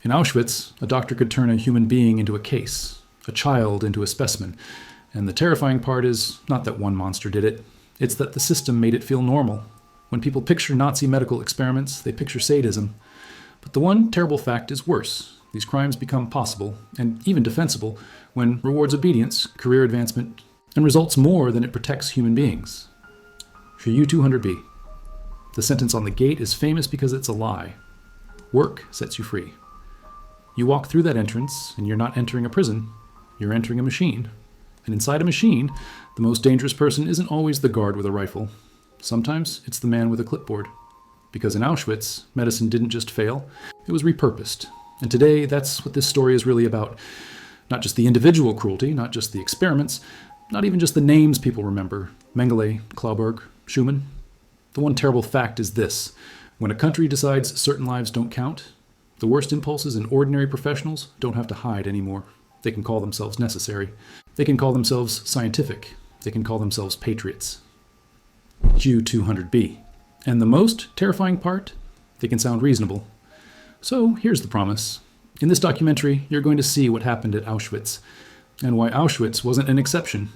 In Auschwitz, a doctor could turn a human being into a case, a child into a specimen. And the terrifying part is not that one monster did it, it's that the system made it feel normal. When people picture Nazi medical experiments, they picture sadism. But the one terrible fact is worse. These crimes become possible, and even defensible, when rewards obedience, career advancement, and results more than it protects human beings. For U-200B, the sentence on the gate is famous because it's a lie. Work sets you free. You walk through that entrance, and you're not entering a prison, you're entering a machine. And inside a machine, the most dangerous person isn't always the guard with a rifle. Sometimes it's the man with a clipboard. Because in Auschwitz, medicine didn't just fail, it was repurposed. And today, that's what this story is really about. Not just the individual cruelty, not just the experiments, not even just the names people remember. Mengele, Clauberg, Schumann. The one terrible fact is this. When a country decides certain lives don't count, the worst impulses in ordinary professionals don't have to hide anymore. They can call themselves necessary. They can call themselves scientific. They can call themselves patriots. U-200B. And the most terrifying part? They can sound reasonable. So here's the promise. In this documentary, you're going to see what happened at Auschwitz, and why Auschwitz wasn't an exception.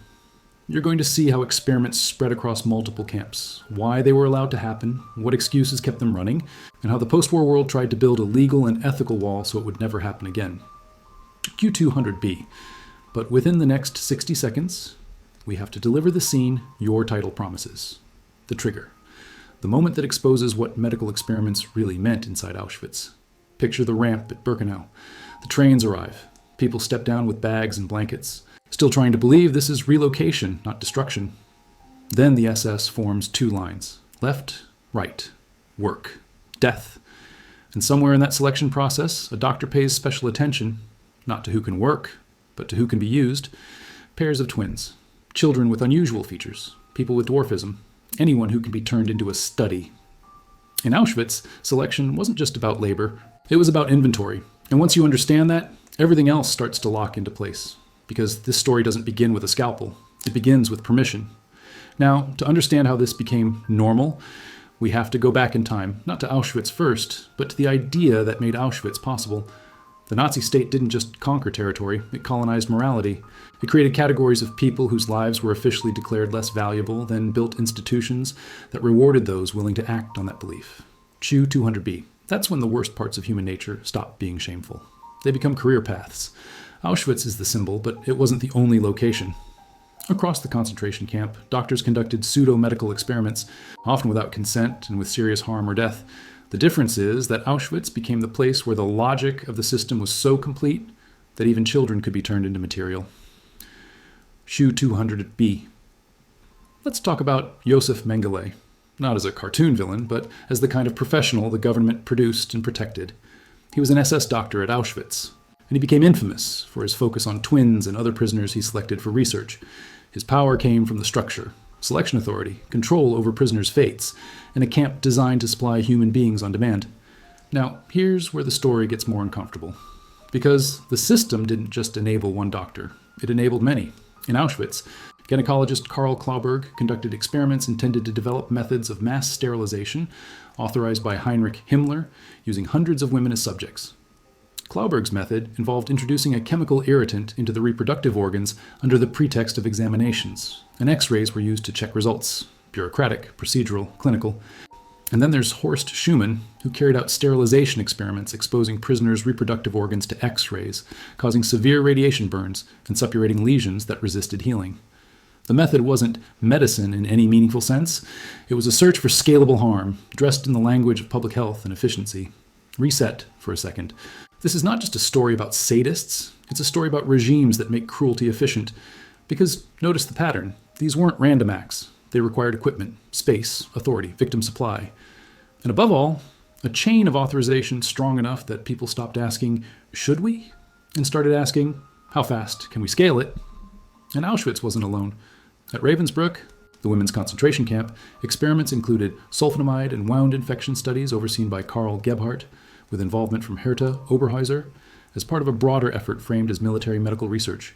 You're going to see how experiments spread across multiple camps, why they were allowed to happen, what excuses kept them running, and how the post-war world tried to build a legal and ethical wall so it would never happen again. U-200B. But within the next 60 seconds, we have to deliver the scene your title promises. The trigger. The moment that exposes what medical experiments really meant inside Auschwitz. Picture the ramp at Birkenau. The trains arrive. People step down with bags and blankets, still trying to believe this is relocation, not destruction. Then the SS forms two lines. Left, right, work, death. And somewhere in that selection process, a doctor pays special attention, not to who can work, but to who can be used. Pairs of twins, children with unusual features, people with dwarfism, anyone who can be turned into a study. In Auschwitz, selection wasn't just about labor, it was about inventory. And once you understand that, everything else starts to lock into place. Because this story doesn't begin with a scalpel, it begins with permission. Now, to understand how this became normal, we have to go back in time, not to Auschwitz first, but to the idea that made Auschwitz possible. The Nazi state didn't just conquer territory, it colonized morality. It created categories of people whose lives were officially declared less valuable, then built institutions that rewarded those willing to act on that belief. U-200B. That's when the worst parts of human nature stop being shameful. They become career paths. Auschwitz is the symbol, but it wasn't the only location. Across the concentration camp, doctors conducted pseudo-medical experiments, often without consent and with serious harm or death. The difference is that Auschwitz became the place where the logic of the system was so complete that even children could be turned into material. U-200B. Let's talk about Josef Mengele, not as a cartoon villain, but as the kind of professional the government produced and protected. He was an SS doctor at Auschwitz, and he became infamous for his focus on twins and other prisoners he selected for research. His power came from the structure, selection authority, control over prisoners' fates, and a camp designed to supply human beings on demand. Now, here's where the story gets more uncomfortable. Because the system didn't just enable one doctor, it enabled many. In Auschwitz, gynecologist Carl Clauberg conducted experiments intended to develop methods of mass sterilization, authorized by Heinrich Himmler, using hundreds of women as subjects. Clauberg's method involved introducing a chemical irritant into the reproductive organs under the pretext of examinations, and X-rays were used to check results, bureaucratic, procedural, clinical. And then there's Horst Schumann, who carried out sterilization experiments exposing prisoners' reproductive organs to X-rays, causing severe radiation burns and suppurating lesions that resisted healing. The method wasn't medicine in any meaningful sense. It was a search for scalable harm, dressed in the language of public health and efficiency. Reset for a second. This is not just a story about sadists, it's a story about regimes that make cruelty efficient. Because notice the pattern. These weren't random acts. They required equipment, space, authority, victim supply. And above all, a chain of authorization strong enough that people stopped asking, should we? And started asking, how fast can we scale it? And Auschwitz wasn't alone. At Ravensbrück, the women's concentration camp, experiments included sulfonamide and wound infection studies overseen by Karl Gebhardt, with involvement from Herta Oberhäuser, as part of a broader effort framed as military medical research.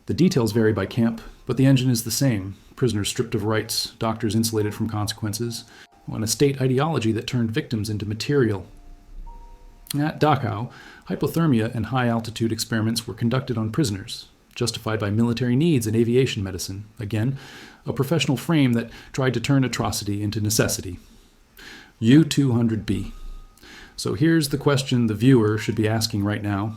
The details vary by camp, but the engine is the same. Prisoners stripped of rights, doctors insulated from consequences, and a state ideology that turned victims into material. At Dachau, hypothermia and high-altitude experiments were conducted on prisoners, justified by military needs in aviation medicine. Again, a professional frame that tried to turn atrocity into necessity. U-200B. So here's the question the viewer should be asking right now.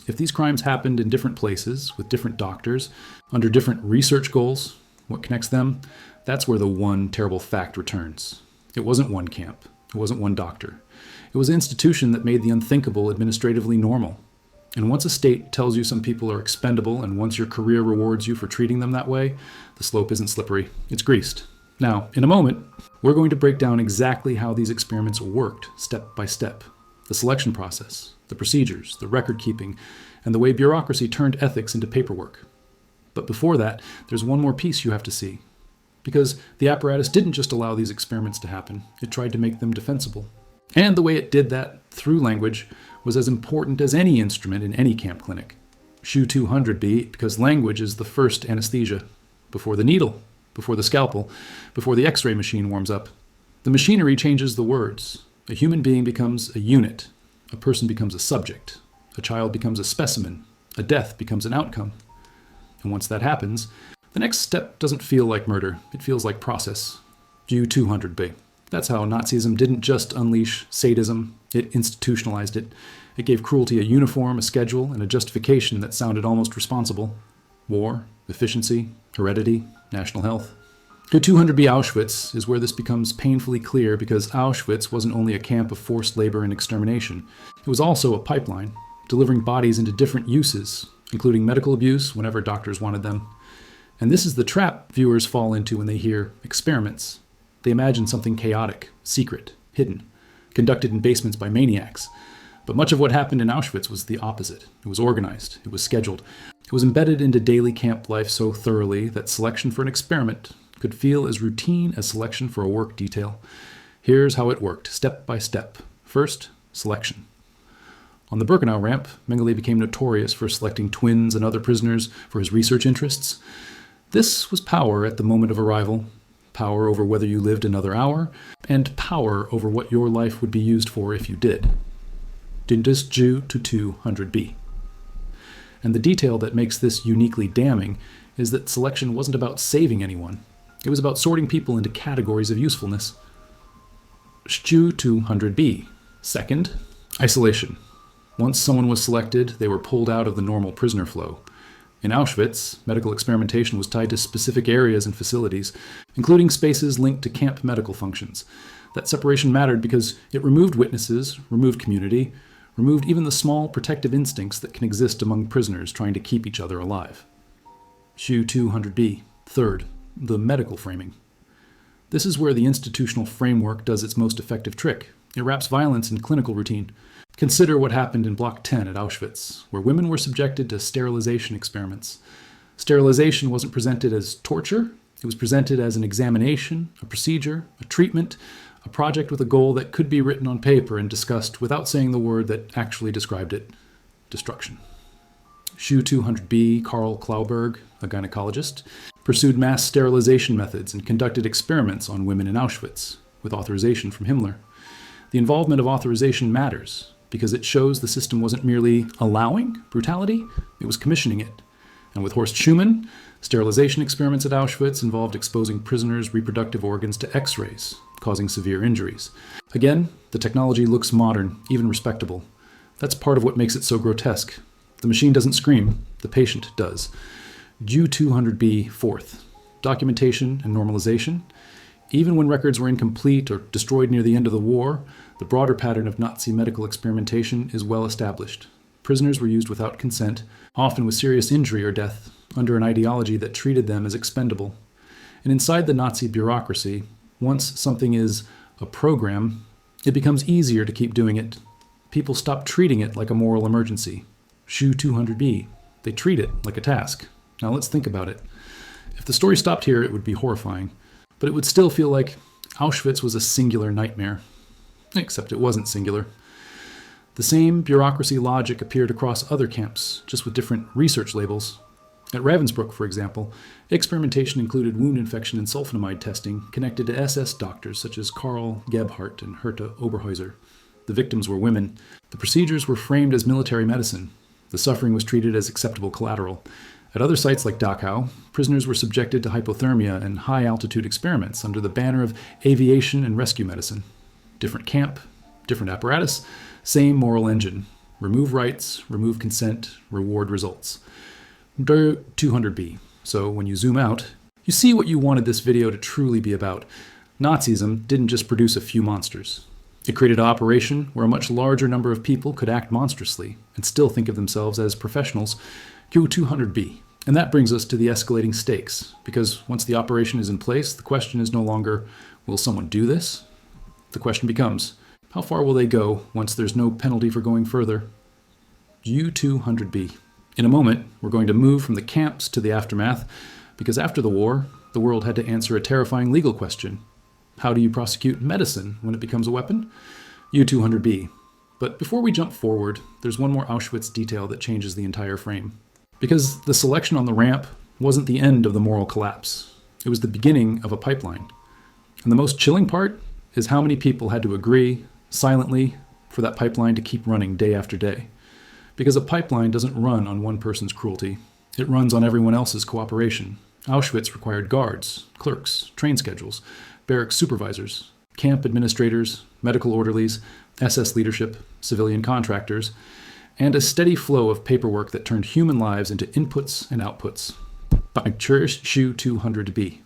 If these crimes happened in different places, with different doctors, under different research goals, what connects them? That's where the one terrible fact returns. It wasn't one camp. It wasn't one doctor. It was an institution that made the unthinkable administratively normal. And once a state tells you some people are expendable, and once your career rewards you for treating them that way, the slope isn't slippery, it's greased. Now, in a moment, we're going to break down exactly how these experiments worked, step by step. The selection process, the procedures, the record keeping, and the way bureaucracy turned ethics into paperwork. But before that, there's one more piece you have to see. Because the apparatus didn't just allow these experiments to happen, it tried to make them defensible. And the way it did that, through language, was as important as any instrument in any camp clinic. SHU 200B, because language is the first anesthesia. Before the needle, before the scalpel, before the x-ray machine warms up. The machinery changes the words. A human being becomes a unit. A person becomes a subject. A child becomes a specimen. A death becomes an outcome. And once that happens, the next step doesn't feel like murder. It feels like process. SHU 200B. That's how Nazism didn't just unleash sadism, it institutionalized it. It gave cruelty a uniform, a schedule, and a justification that sounded almost responsible. War, efficiency, heredity, national health. SHU 200B Auschwitz is where this becomes painfully clear, because Auschwitz wasn't only a camp of forced labor and extermination. It was also a pipeline, delivering bodies into different uses, including medical abuse whenever doctors wanted them. And this is the trap viewers fall into when they hear experiments. They imagine something chaotic, secret, hidden, conducted in basements by maniacs. But much of what happened in Auschwitz was the opposite. It was organized. It was scheduled. It was embedded into daily camp life so thoroughly that selection for an experiment could feel as routine as selection for a work detail. Here's how it worked, step by step. First, selection. On the Birkenau ramp, Mengele became notorious for selecting twins and other prisoners for his research interests. This was power at the moment of arrival. Power over whether you lived another hour, and power over what your life would be used for if you did. Dindes SHU to 200B. And the detail that makes this uniquely damning is that selection wasn't about saving anyone. It was about sorting people into categories of usefulness. SHU 200B. Second, isolation. Once someone was selected, they were pulled out of the normal prisoner flow. In Auschwitz, medical experimentation was tied to specific areas and facilities, including spaces linked to camp medical functions. That separation mattered because it removed witnesses, removed community, removed even the small protective instincts that can exist among prisoners trying to keep each other alive. SHU 200B. Third, the medical framing. This is where the institutional framework does its most effective trick. It wraps violence in clinical routine. Consider what happened in Block 10 at Auschwitz, where women were subjected to sterilization experiments. Sterilization wasn't presented as torture. It was presented as an examination, a procedure, a treatment, a project with a goal that could be written on paper and discussed without saying the word that actually described it: destruction. SHU 200B Carl Clauberg, a gynecologist, pursued mass sterilization methods and conducted experiments on women in Auschwitz, with authorization from Himmler. The involvement of authorization matters, because it shows the system wasn't merely allowing brutality, it was commissioning it. And with Horst Schumann, sterilization experiments at Auschwitz involved exposing prisoners' reproductive organs to X-rays, causing severe injuries. Again, the technology looks modern, even respectable. That's part of what makes it so grotesque. The machine doesn't scream, the patient does. SHU 200B. Fourth, documentation and normalization. Even when records were incomplete or destroyed near the end of the war, the broader pattern of Nazi medical experimentation is well established. Prisoners were used without consent, often with serious injury or death, under an ideology that treated them as expendable. And inside the Nazi bureaucracy, once something is a program, it becomes easier to keep doing it. People stop treating it like a moral emergency. SHU 200B. They treat it like a task. Now let's think about it. If the story stopped here, it would be horrifying. But it would still feel like Auschwitz was a singular nightmare. Except it wasn't singular. The same bureaucracy logic appeared across other camps, just with different research labels. At Ravensbrück, for example, experimentation included wound infection and sulfonamide testing connected to SS doctors such as Karl Gebhardt and Herta Oberhäuser. The victims were women. The procedures were framed as military medicine. The suffering was treated as acceptable collateral. At other sites like Dachau, prisoners were subjected to hypothermia and high-altitude experiments under the banner of aviation and rescue medicine. Different camp, different apparatus, same moral engine. Remove rights, remove consent, reward results. Der 200b. So when you zoom out, you see what you wanted this video to truly be about. Nazism didn't just produce a few monsters. It created an operation where a much larger number of people could act monstrously and still think of themselves as professionals. Q200b. And that brings us to the escalating stakes, because once the operation is in place, the question is no longer, will someone do this? The question becomes, how far will they go once there's no penalty for going further? U200b. In a moment, we're going to move from the camps to the aftermath, because after the war, the world had to answer a terrifying legal question. How do you prosecute medicine when it becomes a weapon? U200b. But before we jump forward, there's one more Auschwitz detail that changes the entire frame. Because the selection on the ramp wasn't the end of the moral collapse. It was the beginning of a pipeline. And the most chilling part is how many people had to agree, silently, for that pipeline to keep running day after day. Because a pipeline doesn't run on one person's cruelty. It runs on everyone else's cooperation. Auschwitz required guards, clerks, train schedules, barracks supervisors, camp administrators, medical orderlies, SS leadership, civilian contractors, and a steady flow of paperwork that turned human lives into inputs and outputs. By Cherish Shu 200b.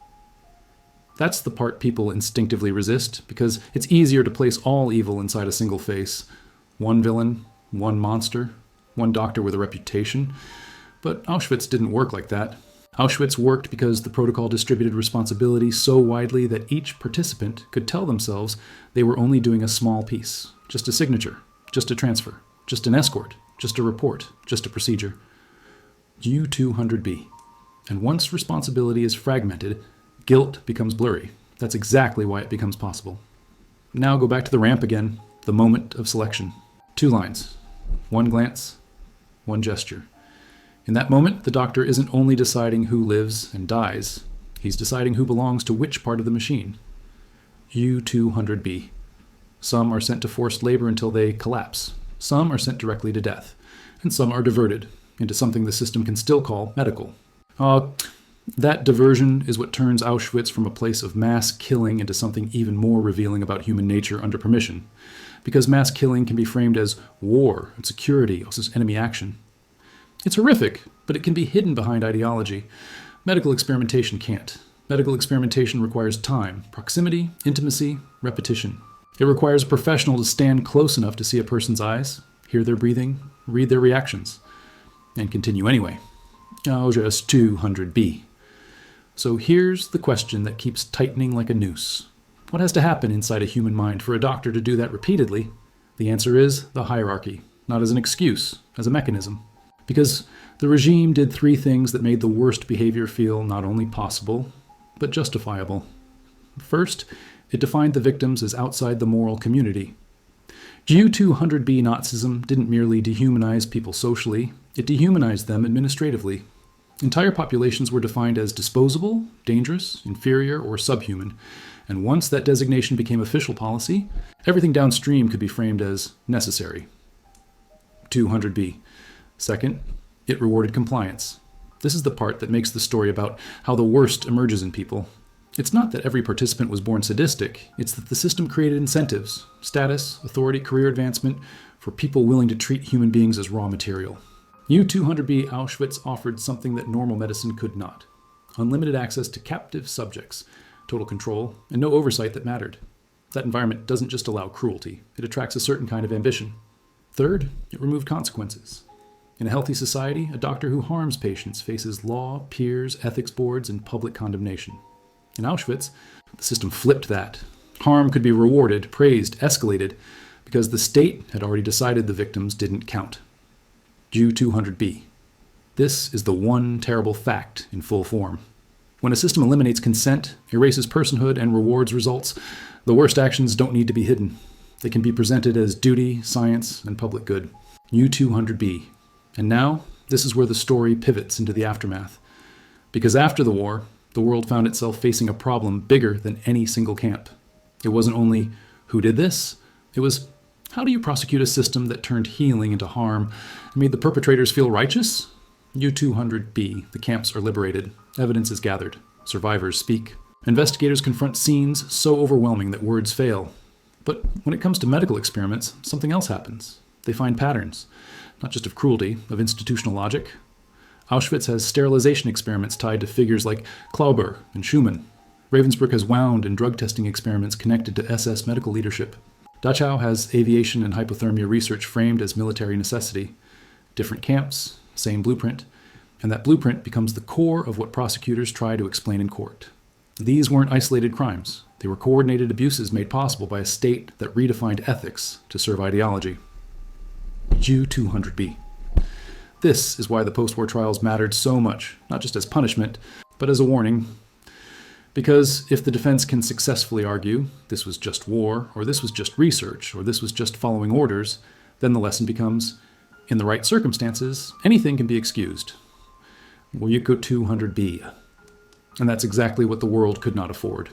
That's the part people instinctively resist, because it's easier to place all evil inside a single face. One villain, one monster, one doctor with a reputation. But Auschwitz didn't work like that. Auschwitz worked because the protocol distributed responsibility so widely that each participant could tell themselves they were only doing a small piece. Just a signature, just a transfer, just an escort, just a report, just a procedure. U200b. And once responsibility is fragmented, guilt becomes blurry. That's exactly why it becomes possible. Now go back to the ramp again, the moment of selection. 2 lines, 1 glance, 1 gesture. In that moment, the doctor isn't only deciding who lives and dies, he's deciding who belongs to which part of the machine. U200b. Some are sent to forced labor until they collapse. Some are sent directly to death. And some are diverted into something the system can still call medical. That diversion is what turns Auschwitz from a place of mass killing into something even more revealing about human nature under permission. Because mass killing can be framed as war and security versus enemy action. It's horrific, but it can be hidden behind ideology. Medical experimentation can't. Medical experimentation requires time, proximity, intimacy, repetition. It requires a professional to stand close enough to see a person's eyes, hear their breathing, read their reactions, and continue anyway. Just 200b. So here's the question that keeps tightening like a noose. What has to happen inside a human mind for a doctor to do that repeatedly? The answer is the hierarchy, not as an excuse, as a mechanism. Because the regime did 3 things that made the worst behavior feel not only possible, but justifiable. First, it defined the victims as outside the moral community. U200b Nazism didn't merely dehumanize people socially, it dehumanized them administratively. Entire populations were defined as disposable, dangerous, inferior, or subhuman, and once that designation became official policy, everything downstream could be framed as necessary. 200b. Second, it rewarded compliance. This is the part that makes the story about how the worst emerges in people. It's not that every participant was born sadistic, it's that the system created incentives, status, authority, career advancement, for people willing to treat human beings as raw material. U200b Auschwitz offered something that normal medicine could not. Unlimited access to captive subjects, total control, and no oversight that mattered. That environment doesn't just allow cruelty, it attracts a certain kind of ambition. Third, it removed consequences. In a healthy society, a doctor who harms patients faces law, peers, ethics boards, and public condemnation. In Auschwitz, the system flipped that. Harm could be rewarded, praised, escalated, because the state had already decided the victims didn't count. U200b. This is the one terrible fact in full form. When a system eliminates consent, erases personhood, and rewards results, the worst actions don't need to be hidden. They can be presented as duty, science, and public good. U200b. And now, this is where the story pivots into the aftermath. Because after the war, the world found itself facing a problem bigger than any single camp. It wasn't only, who did this? It was, How do you prosecute a system that turned healing into harm and made the perpetrators feel righteous? U-200B. The camps are liberated. Evidence is gathered. Survivors speak. Investigators confront scenes so overwhelming that words fail. But when it comes to medical experiments, something else happens. They find patterns, not just of cruelty, of institutional logic. Auschwitz has sterilization experiments tied to figures like Clauberg and Schumann. Ravensbrück has wound and drug testing experiments connected to SS medical leadership. Dachau has aviation and hypothermia research framed as military necessity. Different camps, same blueprint, and that blueprint becomes the core of what prosecutors try to explain in court. These weren't isolated crimes. They were coordinated abuses made possible by a state that redefined ethics to serve ideology. U-200B. This is why the post-war trials mattered so much, not just as punishment, but as a warning. Because if the defense can successfully argue this was just war, or this was just research, or this was just following orders, then the lesson becomes, in the right circumstances, anything can be excused. Well, you go 200B. And that's exactly what the world could not afford.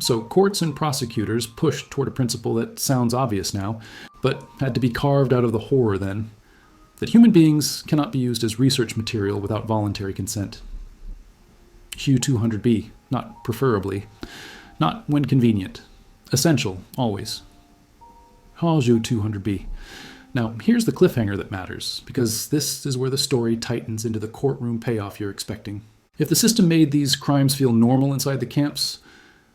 So courts and prosecutors pushed toward a principle that sounds obvious now, but had to be carved out of the horror then, that human beings cannot be used as research material without voluntary consent. U-200B. Not preferably. Not when convenient. Essential, always. U-200B. Now, here's the cliffhanger that matters, because this is where the story tightens into the courtroom payoff you're expecting. If the system made these crimes feel normal inside the camps,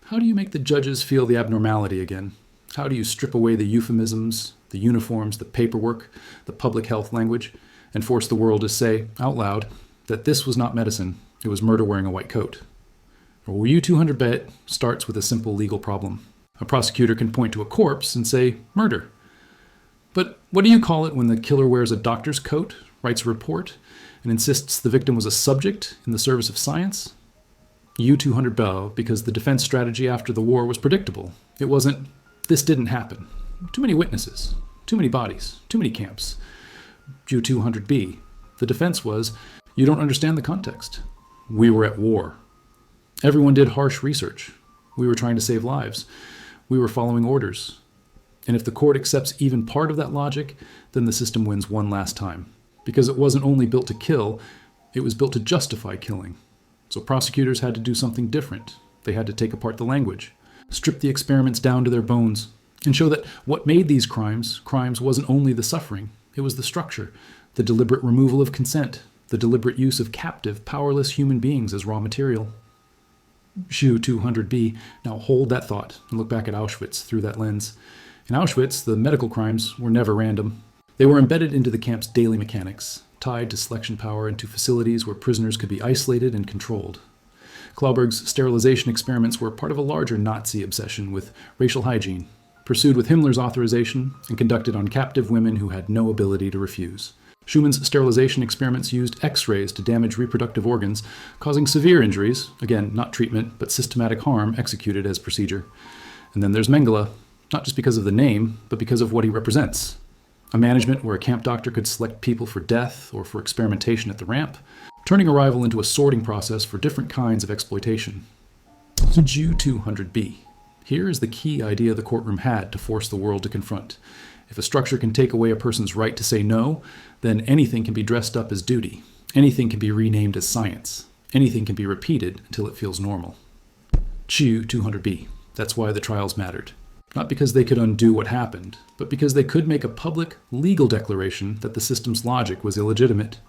how do you make the judges feel the abnormality again? How do you strip away the euphemisms, the uniforms, the paperwork, the public health language, and force the world to say, out loud, that this was not medicine, it was murder wearing a white coat? Well, U-200B starts with a simple legal problem. A prosecutor can point to a corpse and say, murder. But what do you call it when the killer wears a doctor's coat, writes a report, and insists the victim was a subject in the service of science? U-200B, because the defense strategy after the war was predictable. It wasn't, this didn't happen. Too many witnesses, too many bodies, too many camps. U-200B. The defense was, you don't understand the context. We were at war. Everyone did harsh research. We were trying to save lives. We were following orders. And if the court accepts even part of that logic, then the system wins one last time. Because it wasn't only built to kill, it was built to justify killing. So prosecutors had to do something different. They had to take apart the language, strip the experiments down to their bones, and show that what made these crimes wasn't only the suffering, it was the structure, the deliberate removal of consent, the deliberate use of captive, powerless human beings as raw material. U-200B. Now hold that thought and look back at Auschwitz through that lens. In Auschwitz, the medical crimes were never random. They were embedded into the camp's daily mechanics, tied to selection power and to facilities where prisoners could be isolated and controlled. Clauberg's sterilization experiments were part of a larger Nazi obsession with racial hygiene, pursued with Himmler's authorization and conducted on captive women who had no ability to refuse. Schumann's sterilization experiments used X-rays to damage reproductive organs, causing severe injuries, again, not treatment, but systematic harm executed as procedure. And then there's Mengele, not just because of the name, but because of what he represents. A management where a camp doctor could select people for death or for experimentation at the ramp, turning arrival into a sorting process for different kinds of exploitation. U-200B. Here is the key idea the courtroom had to force the world to confront. If a structure can take away a person's right to say no, then anything can be dressed up as duty. Anything can be renamed as science. Anything can be repeated until it feels normal. U-200B. That's why the trials mattered. Not because they could undo what happened, but because they could make a public, legal declaration that the system's logic was illegitimate.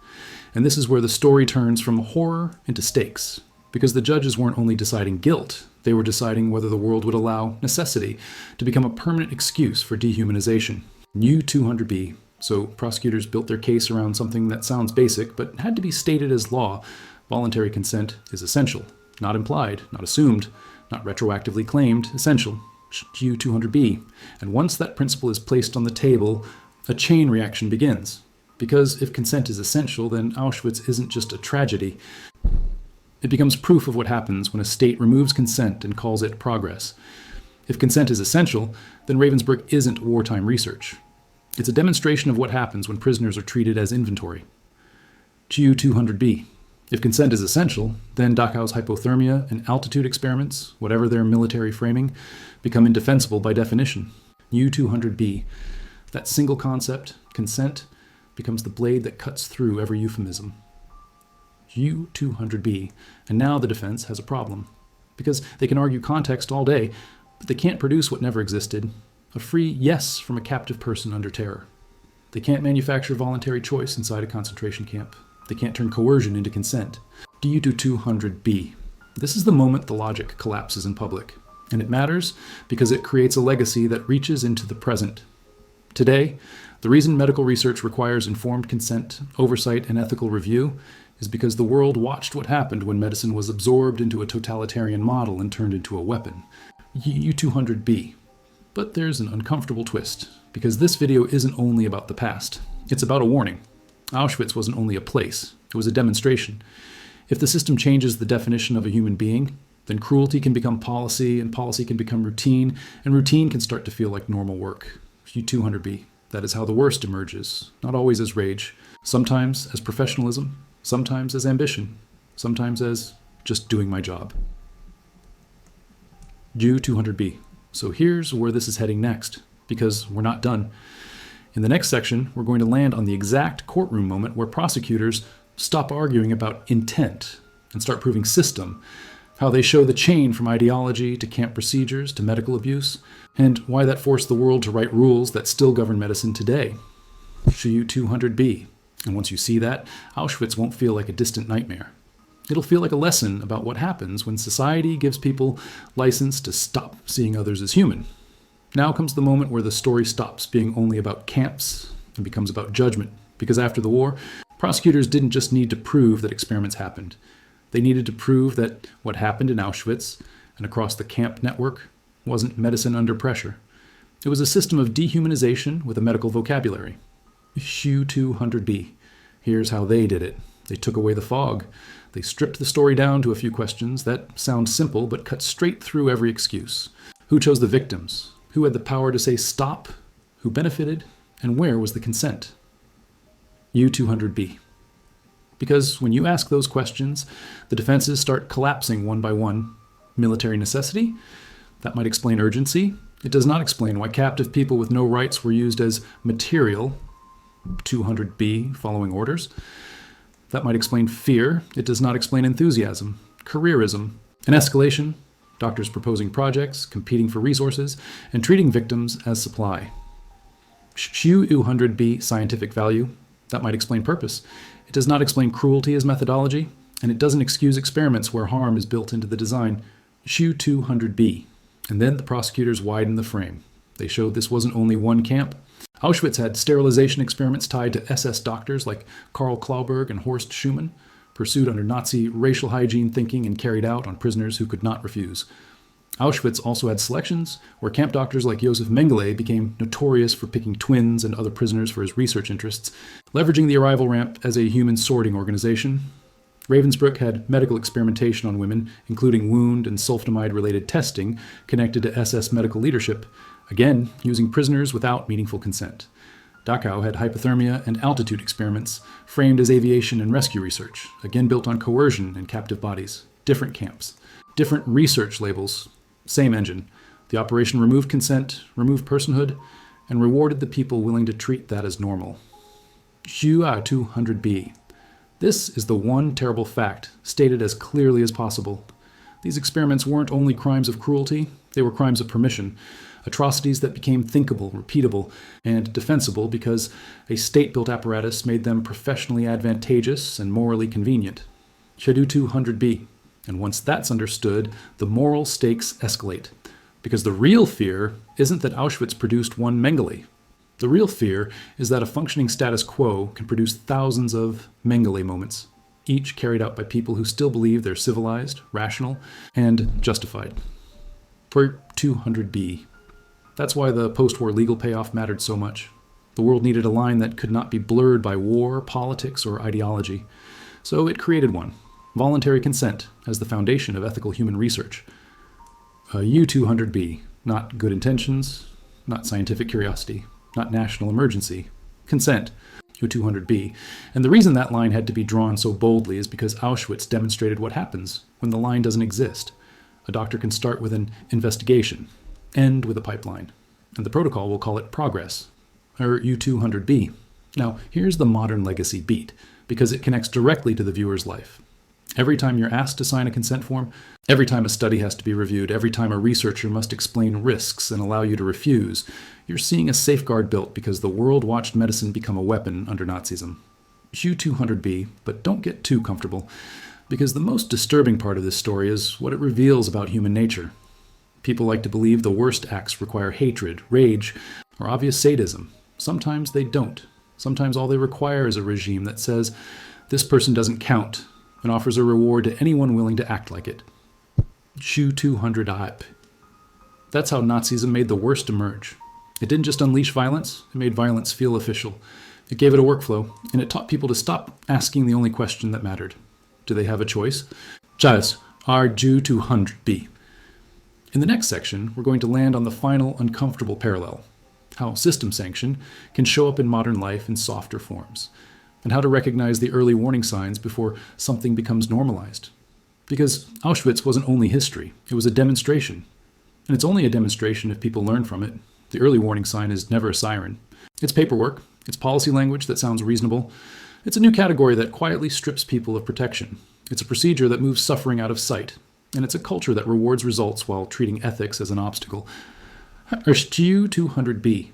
And this is where the story turns from horror into stakes. Because the judges weren't only deciding guilt, they were deciding whether the world would allow necessity to become a permanent excuse for dehumanization. U-200B. So prosecutors built their case around something that sounds basic, but had to be stated as law. Voluntary consent is essential. Not implied, not assumed, not retroactively claimed, essential. U-200B. And once that principle is placed on the table, a chain reaction begins. Because if consent is essential, then Auschwitz isn't just a tragedy. It becomes proof of what happens when a state removes consent and calls it progress. If consent is essential, then Ravensbrück isn't wartime research. It's a demonstration of what happens when prisoners are treated as inventory. U-200B. If consent is essential, then Dachau's hypothermia and altitude experiments, whatever their military framing, become indefensible by definition. U-200B. That single concept, consent, becomes the blade that cuts through every euphemism. U200B, and now the defense has a problem. Because they can argue context all day, but they can't produce what never existed, a free yes from a captive person under terror. They can't manufacture voluntary choice inside a concentration camp. They can't turn coercion into consent. Du200B. This is the moment the logic collapses in public. And it matters because it creates a legacy that reaches into the present. Today, the reason medical research requires informed consent, oversight, and ethical review is because the world watched what happened when medicine was absorbed into a totalitarian model and turned into a weapon. U200B. But there's an uncomfortable twist, because this video isn't only about the past. It's about a warning. Auschwitz wasn't only a place, it was a demonstration. If the system changes the definition of a human being, then cruelty can become policy, and policy can become routine, and routine can start to feel like normal work. U200B. That is how the worst emerges, not always as rage, sometimes as professionalism, sometimes as ambition, sometimes as just doing my job. U200B. So here's where this is heading next, because we're not done. In the next section, we're going to land on the exact courtroom moment where prosecutors stop arguing about intent and start proving system, how they show the chain from ideology to camp procedures to medical abuse, and why that forced the world to write rules that still govern medicine today. U200B. And once you see that, Auschwitz won't feel like a distant nightmare. It'll feel like a lesson about what happens when society gives people license to stop seeing others as human. Now comes the moment where the story stops being only about camps and becomes about judgment, because after the war, prosecutors didn't just need to prove that experiments happened. They needed to prove that what happened in Auschwitz and across the camp network wasn't medicine under pressure. It was a system of dehumanization with a medical vocabulary. U200B. Here's how they did it. They took away the fog. They stripped the story down to a few questions that sound simple but cut straight through every excuse. Who chose the victims? Who had the power to say stop? Who benefited? And where was the consent? U200B. Because when you ask those questions, the defenses start collapsing one by one. Military necessity? That might explain urgency. It does not explain why captive people with no rights were used as material. 200B, following orders. That might explain fear. It does not explain enthusiasm, careerism, and escalation, doctors proposing projects, competing for resources, and treating victims as supply. U200B, scientific value. That might explain purpose. It does not explain cruelty as methodology, and it doesn't excuse experiments where harm is built into the design. U200B. And then the prosecutors widened the frame. They showed this wasn't only one camp. Auschwitz had sterilization experiments tied to SS doctors like Carl Clauberg and Horst Schumann, pursued under Nazi racial hygiene thinking and carried out on prisoners who could not refuse. Auschwitz also had selections where camp doctors like Josef Mengele became notorious for picking twins and other prisoners for his research interests, leveraging the arrival ramp as a human sorting organization. Ravensbrück had medical experimentation on women, including wound and sulfonamide-related testing connected to SS medical leadership, again using prisoners without meaningful consent. Dachau had hypothermia and altitude experiments framed as aviation and rescue research, again built on coercion and captive bodies. Different camps, different research labels, same engine. The operation removed consent, removed personhood, and rewarded the people willing to treat that as normal. U200B. This is the one terrible fact, stated as clearly as possible. These experiments weren't only crimes of cruelty, they were crimes of permission, atrocities that became thinkable, repeatable, and defensible because a state-built apparatus made them professionally advantageous and morally convenient. U200B. And once that's understood, the moral stakes escalate. Because the real fear isn't that Auschwitz produced one Mengele. The real fear is that a functioning status quo can produce thousands of Mengele moments, each carried out by people who still believe they're civilized, rational, and justified. For U200B. That's why the post-war legal payoff mattered so much. The world needed a line that could not be blurred by war, politics, or ideology. So it created one. Voluntary consent as the foundation of ethical human research. U200B. Not good intentions, not scientific curiosity, not national emergency. Consent. U200B. And the reason that line had to be drawn so boldly is because Auschwitz demonstrated what happens when the line doesn't exist. A doctor can start with an investigation, end with a pipeline, and the protocol will call it progress. or U200B. Now, here's the modern legacy beat, because it connects directly to the viewer's life. Every time you're asked to sign a consent form, every time a study has to be reviewed, every time a researcher must explain risks and allow you to refuse, you're seeing a safeguard built because the world watched medicine become a weapon under Nazism. U200B, but don't get too comfortable, because the most disturbing part of this story is what it reveals about human nature. People like to believe the worst acts require hatred, rage, or obvious sadism. Sometimes they don't. Sometimes all they require is a regime that says, this person doesn't count, and offers a reward to anyone willing to act like it. U200B. That's how Nazism made the worst emerge. It didn't just unleash violence, it made violence feel official. It gave it a workflow, and it taught people to stop asking the only question that mattered. Do they have a choice? Choice are U200B. In the next section, we're going to land on the final uncomfortable parallel, how system sanction can show up in modern life in softer forms, and how to recognize the early warning signs before something becomes normalized. Because Auschwitz wasn't only history, it was a demonstration. And it's only a demonstration if people learn from it. The early warning sign is never a siren. It's paperwork, it's policy language that sounds reasonable. It's a new category that quietly strips people of protection. It's a procedure that moves suffering out of sight. And it's a culture that rewards results while treating ethics as an obstacle. U200B.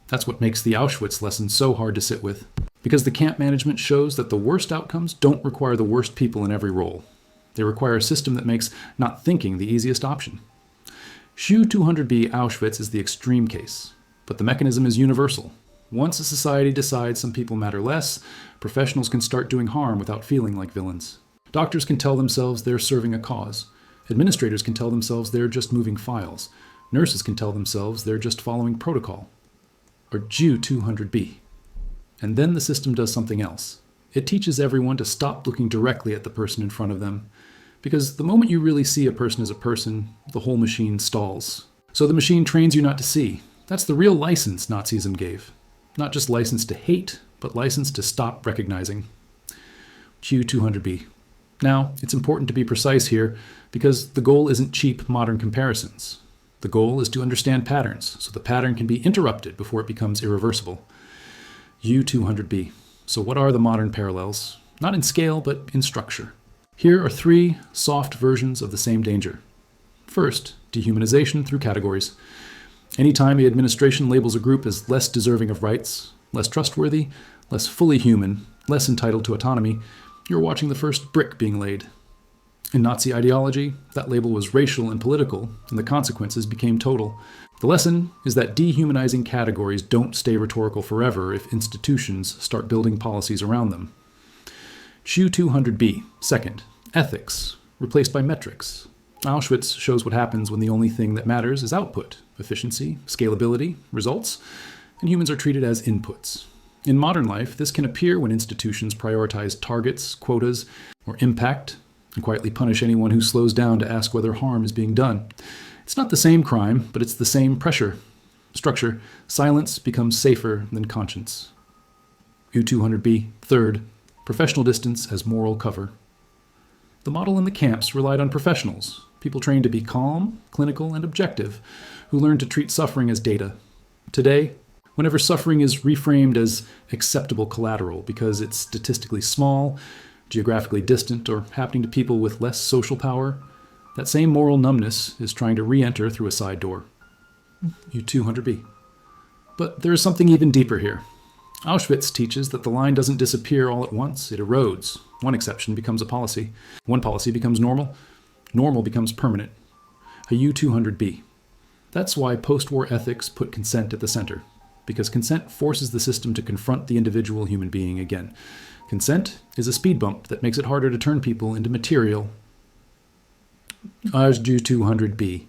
That's what makes the Auschwitz lesson so hard to sit with. Because the camp management shows that the worst outcomes don't require the worst people in every role. They require a system that makes not thinking the easiest option. U200B Auschwitz is the extreme case, but the mechanism is universal. Once a society decides some people matter less, professionals can start doing harm without feeling like villains. Doctors can tell themselves they're serving a cause. Administrators can tell themselves they're just moving files. Nurses can tell themselves they're just following protocol. Or U200B. And then the system does something else. It teaches everyone to stop looking directly at the person in front of them. Because the moment you really see a person as a person, the whole machine stalls. So the machine trains you not to see. That's the real license Nazism gave. Not just license to hate, but license to stop recognizing. U200B. Now, it's important to be precise here, because the goal isn't cheap modern comparisons. The goal is to understand patterns, so the pattern can be interrupted before it becomes irreversible. U200B. So what are the modern parallels? Not in scale, but in structure. Here are 3 soft versions of the same danger. First, dehumanization through categories. Anytime the administration labels a group as less deserving of rights, less trustworthy, less fully human, less entitled to autonomy, you're watching the first brick being laid. In Nazi ideology, that label was racial and political, and the consequences became total. The lesson is that dehumanizing categories don't stay rhetorical forever if institutions start building policies around them. U200B. Second, ethics, replaced by metrics. Auschwitz shows what happens when the only thing that matters is output, efficiency, scalability, results, and humans are treated as inputs. In modern life, this can appear when institutions prioritize targets, quotas, or impact, and quietly punish anyone who slows down to ask whether harm is being done. It's not the same crime, but it's the same pressure. Structure. Silence becomes safer than conscience. U200B. Third, professional distance as moral cover. The model in the camps relied on professionals, people trained to be calm, clinical, and objective, who learned to treat suffering as data. Today, whenever suffering is reframed as acceptable collateral because it's statistically small, geographically distant, or happening to people with less social power, that same moral numbness is trying to re-enter through a side door. U200B. But there is something even deeper here. Auschwitz teaches that the line doesn't disappear all at once, it erodes. One exception becomes a policy. One policy becomes normal. Normal becomes permanent. A U200B. That's why post-war ethics put consent at the center, because consent forces the system to confront the individual human being again. Consent is a speed bump that makes it harder to turn people into material. U200B.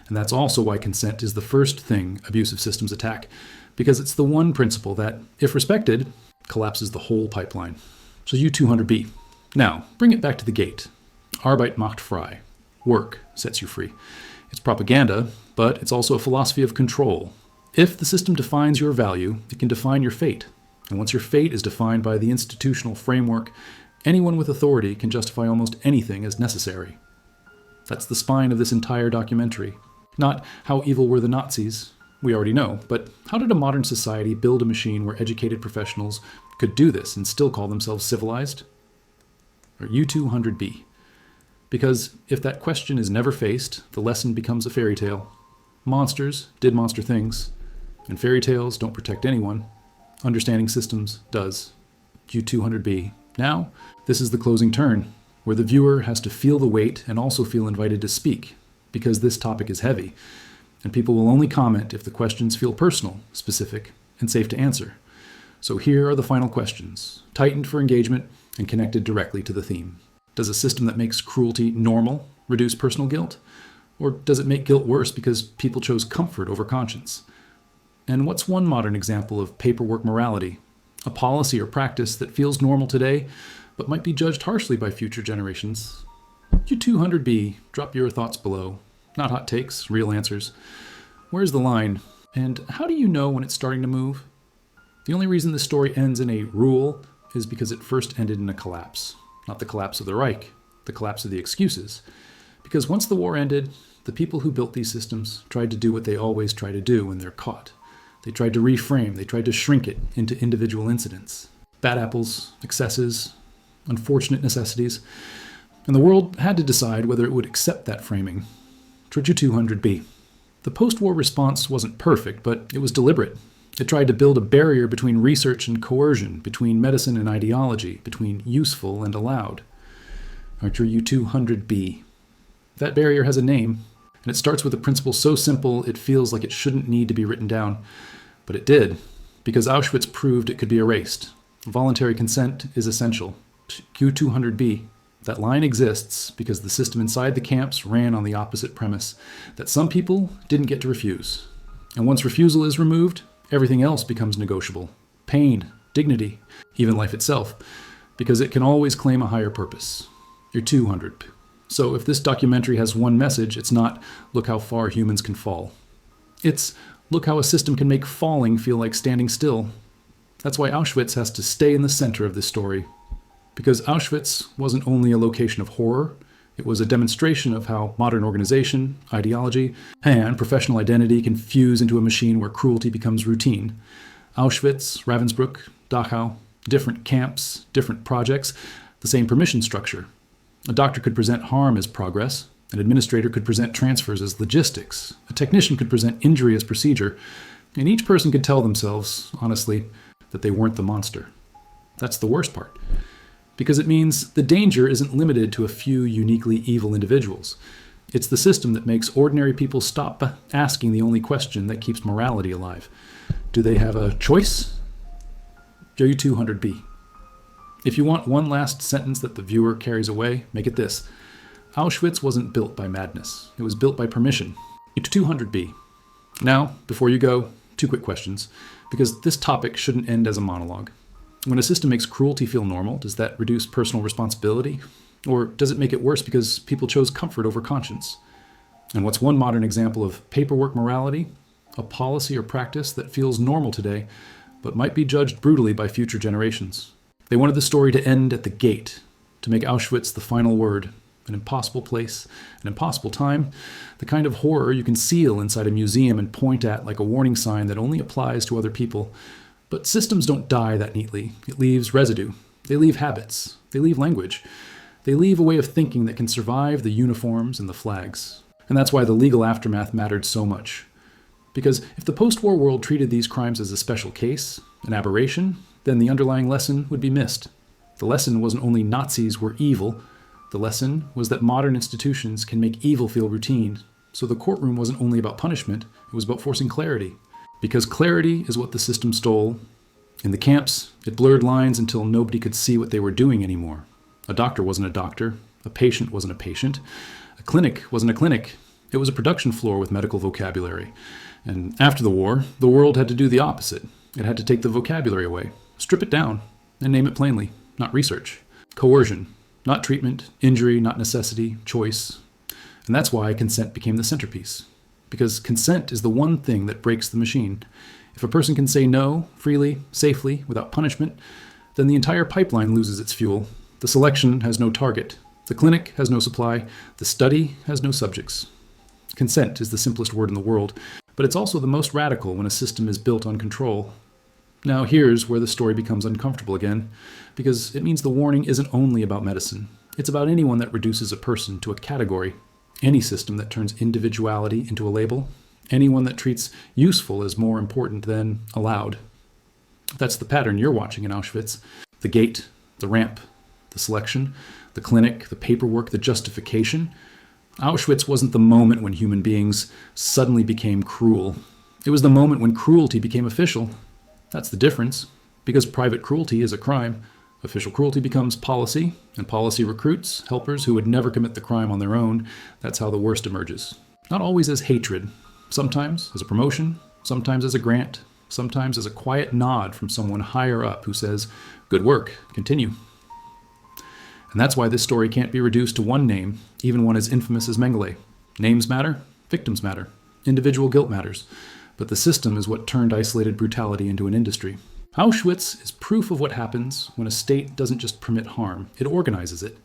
And that's also why consent is the first thing abusive systems attack, because it's the one principle that, if respected, collapses the whole pipeline. So U200B. Now, bring it back to the gate. Arbeit macht frei. Work sets you free. It's propaganda, but it's also a philosophy of control. If the system defines your value, it can define your fate. And once your fate is defined by the institutional framework, anyone with authority can justify almost anything as necessary. That's the spine of this entire documentary. Not how evil were the Nazis, We already know, but how did a modern society build a machine where educated professionals could do this and still call themselves civilized? Or U200B. Because if that question is never faced, the lesson becomes a fairy tale. Monsters did monster things, and fairy tales don't protect anyone. Understanding systems does. U200B. Now, this is the closing turn, where the viewer has to feel the weight and also feel invited to speak, because this topic is heavy, and people will only comment if the questions feel personal, specific, and safe to answer. So here are the final questions, tightened for engagement and connected directly to the theme. Does a system that makes cruelty normal reduce personal guilt? Or does it make guilt worse because people chose comfort over conscience? And what's one modern example of paperwork morality? A policy or practice that feels normal today, but might be judged harshly by future generations? U200B, drop your thoughts below. Not hot takes, real answers. Where's the line? And how do you know when it's starting to move? The only reason this story ends in a rule is because it first ended in a collapse. Not the collapse of the Reich, the collapse of the excuses. Because once the war ended, the people who built these systems tried to do what they always try to do when they're caught. They tried to reframe, they tried to shrink it into individual incidents. Bad apples, excesses, unfortunate necessities. And the world had to decide whether it would accept that framing. U200B. The post-war response wasn't perfect, but it was deliberate. It tried to build a barrier between research and coercion, between medicine and ideology, between useful and allowed. U200B. That barrier has a name, and it starts with a principle so simple it feels like it shouldn't need to be written down. But it did, because Auschwitz proved it could be erased. Voluntary consent is essential. U200B. That line exists because the system inside the camps ran on the opposite premise, that some people didn't get to refuse. And once refusal is removed, everything else becomes negotiable. Pain, dignity, even life itself, because it can always claim a higher purpose. U200. So if this documentary has one message, it's not, look how far humans can fall. It's, look how a system can make falling feel like standing still. That's why Auschwitz has to stay in the center of this story. Because Auschwitz wasn't only a location of horror, it was a demonstration of how modern organization, ideology, and professional identity can fuse into a machine where cruelty becomes routine. Auschwitz, Ravensbrück, Dachau, different camps, different projects, the same permission structure. A doctor could present harm as progress, an administrator could present transfers as logistics, a technician could present injury as procedure, and each person could tell themselves, honestly, that they weren't the monster. That's the worst part. Because it means the danger isn't limited to a few uniquely evil individuals. It's the system that makes ordinary people stop asking the only question that keeps morality alive. Do they have a choice? U200B. If you want one last sentence that the viewer carries away, make it this. Auschwitz wasn't built by madness. It was built by permission. U200B. Now, before you go, 2 quick questions, because this topic shouldn't end as a monologue. When a system makes cruelty feel normal, does that reduce personal responsibility? Or does it make it worse because people chose comfort over conscience? And what's one modern example of paperwork morality? A policy or practice that feels normal today, but might be judged brutally by future generations. They wanted the story to end at the gate, to make Auschwitz the final word, an impossible place, an impossible time, the kind of horror you can seal inside a museum and point at like a warning sign that only applies to other people. But systems don't die that neatly. It leaves residue. They leave habits. They leave language. They leave a way of thinking that can survive the uniforms and the flags. And that's why the legal aftermath mattered so much. Because if the post-war world treated these crimes as a special case, an aberration, then the underlying lesson would be missed. The lesson wasn't only Nazis were evil. The lesson was that modern institutions can make evil feel routine. So the courtroom wasn't only about punishment, it was about forcing clarity. Because clarity is what the system stole. In the camps, it blurred lines until nobody could see what they were doing anymore. A doctor wasn't a doctor. A patient wasn't a patient. A clinic wasn't a clinic. It was a production floor with medical vocabulary. And after the war, the world had to do the opposite. It had to take the vocabulary away, strip it down, and name it plainly, not research. Coercion, not treatment, injury, not necessity, choice. And that's why consent became the centerpiece. Because consent is the one thing that breaks the machine. If a person can say no, freely, safely, without punishment, then the entire pipeline loses its fuel. The selection has no target. The clinic has no supply. The study has no subjects. Consent is the simplest word in the world, But it's also the most radical when a system is built on control. Now here's where the story becomes uncomfortable again, because it means the warning isn't only about medicine. It's about anyone that reduces a person to a category, any system that turns individuality into a label, anyone that treats useful as more important than allowed. That's the pattern you're watching in Auschwitz. The gate, the ramp, the selection, the clinic, the paperwork, the justification. Auschwitz wasn't the moment when human beings suddenly became cruel. It was the moment when cruelty became official. That's the difference. Because private cruelty is a crime, official cruelty becomes policy, and policy recruits helpers who would never commit the crime on their own. That's how the worst emerges. Not always as hatred. Sometimes as a promotion, sometimes as a grant, sometimes as a quiet nod from someone higher up who says, "Good work, continue." And that's why this story can't be reduced to one name, even one as infamous as Mengele. Names matter, victims matter, individual guilt matters, but the system is what turned isolated brutality into an industry. Auschwitz is proof of what happens when a state doesn't just permit harm, it organizes it.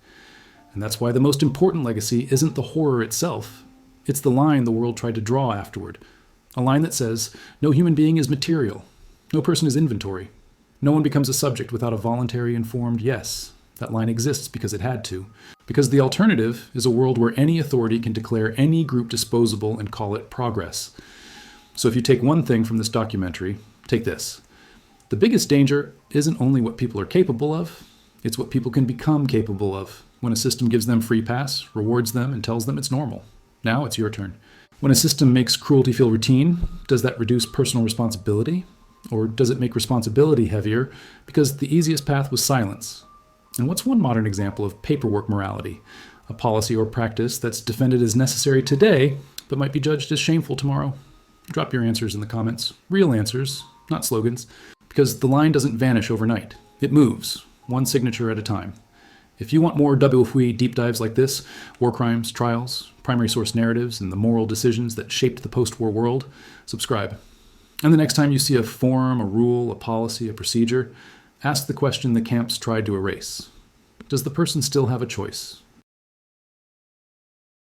And that's why the most important legacy isn't the horror itself, it's the line the world tried to draw afterward. A line that says, no human being is material, no person is inventory, no one becomes a subject without a voluntary informed yes. That line exists because it had to. Because the alternative is a world where any authority can declare any group disposable and call it progress. So if you take one thing from this documentary, take this. The biggest danger isn't only what people are capable of, it's what people can become capable of when a system gives them free pass, rewards them, and tells them it's normal. Now it's your turn. When a system makes cruelty feel routine, does that reduce personal responsibility? Or does it make responsibility heavier because the easiest path was silence? And what's one modern example of paperwork morality? A policy or practice that's defended as necessary today, but might be judged as shameful tomorrow? Drop your answers in the comments. Real answers, not slogans. Because the line doesn't vanish overnight. It moves, one signature at a time. If you want more WFWE deep dives like this, war crimes, trials, primary source narratives, and the moral decisions that shaped the post-war world, subscribe. And the next time you see a form, a rule, a policy, a procedure, ask the question the camps tried to erase. Does the person still have a choice?